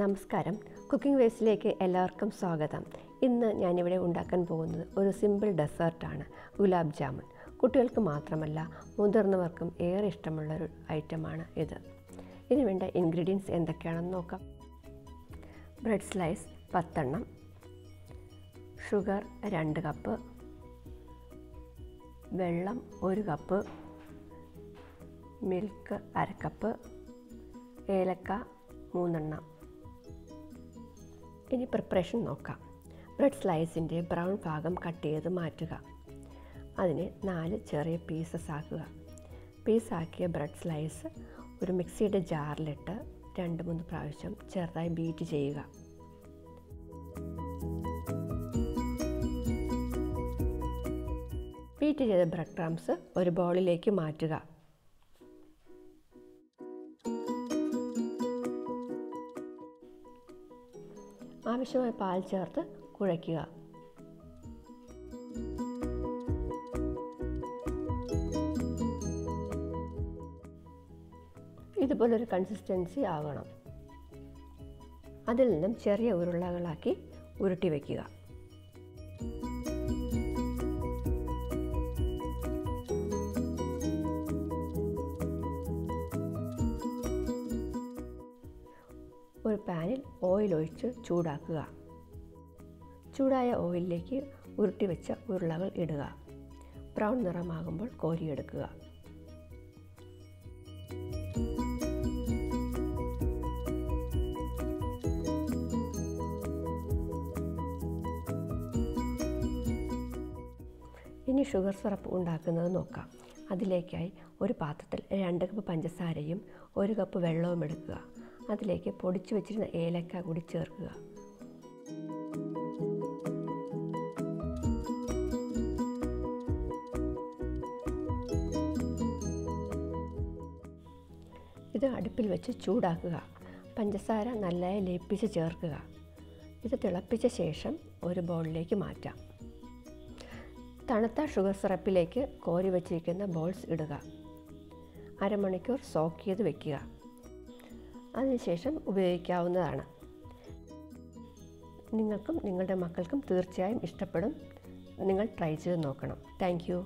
നമസ്കാരം, കുക്കിംഗ് വേസിലേക്ക് എല്ലാവർക്കും സ്വാഗതം. ഇന്ന് ഞാനിവിടെ ഉണ്ടാക്കാൻ പോകുന്നത് ഒരു സിമ്പിൾ ഡെസേർട്ടാണ്, ഗുലാബ് ജാമുൻ. കുട്ടികൾക്ക് മാത്രമല്ല മുതിർന്നവർക്കും ഏറെ ഇഷ്ടമുള്ളൊരു ഐറ്റമാണ് ഇത്. ഇതിന് വേണ്ട ഇൻഗ്രീഡിയൻസ് എന്തൊക്കെയാണെന്ന് നോക്കാം. ബ്രെഡ് സ്ലൈസ് 10 എണ്ണം, ഷുഗർ 2 കപ്പ്, വെള്ളം 1 കപ്പ്, മിൽക്ക് 1/2 കപ്പ്, ഏലക്ക 3 എണ്ണം. ഇനി പ്രിപ്പറേഷൻ നോക്കാം. ബ്രെഡ് സ്ലൈസിൻ്റെ ബ്രൗൺ ഭാഗം കട്ട് ചെയ്ത് മാറ്റുക. അതിനെ 4 ചെറിയ പീസസ് ആക്കുക. പീസാക്കിയ ബ്രെഡ് സ്ലൈസ് ഒരു മിക്സിയുടെ ജാറിലിട്ട് 2-3 പ്രാവശ്യം ചെറുതായി ബീറ്റ് ചെയ്യുക. ബീറ്റ് ചെയ്ത ബ്രെഡ് ക്രംസ് ഒരു ബൗളിലേക്ക് മാറ്റുക. ആവശ്യമായ പാൽ ചേർത്ത് കുഴയ്ക്കുക. ഇതുപോലൊരു കൺസിസ്റ്റൻസി ആവണം. അതിൽ നിന്നും ചെറിയ ഉരുളകളാക്കി ഉരുട്ടി വയ്ക്കുക. ഒരു പാനിൽ ഓയിൽ ഒഴിച്ച് ചൂടാക്കുക. ചൂടായ ഓയിലിലേക്ക് ഉരുട്ടി വെച്ച ഉരുളകൾ ഇടുക. ബ്രൗൺ നിറമാകുമ്പോൾ കോരിയെടുക്കുക. ഇനി ഷുഗർ സിറപ്പ് ഉണ്ടാക്കുന്നത് നോക്കാം. അതിലേക്കായി ഒരു പാത്രത്തിൽ 2 കപ്പ് പഞ്ചസാരയും 1 കപ്പ് വെള്ളവും എടുക്കുക. അതിലേക്ക് പൊടിച്ചു വെച്ചിരുന്ന ഏലക്ക കൂടി ചേർക്കുക. ഇത് അടുപ്പിൽ വെച്ച് ചൂടാക്കുക. പഞ്ചസാര നല്ലതായി ലയിപ്പിച്ച് ചേർക്കുക. ഇത് തിളപ്പിച്ച ശേഷം ഒരു ബൗളിലേക്ക് മാറ്റാം. തണുത്ത ഷുഗർ സിറപ്പിലേക്ക് കോരി വച്ചിരിക്കുന്ന ബോൾസ് ഇടുക. അരമണിക്കൂർ സോക്ക് ചെയ്ത് വയ്ക്കുക. അതിനുശേഷം ഉപയോഗിക്കാവുന്നതാണ്. നിങ്ങൾക്കും നിങ്ങളുടെ മക്കൾക്കും തീർച്ചയായും ഇഷ്ടപ്പെടും. നിങ്ങൾ ട്രൈ ചെയ്ത് നോക്കണം. Thank you.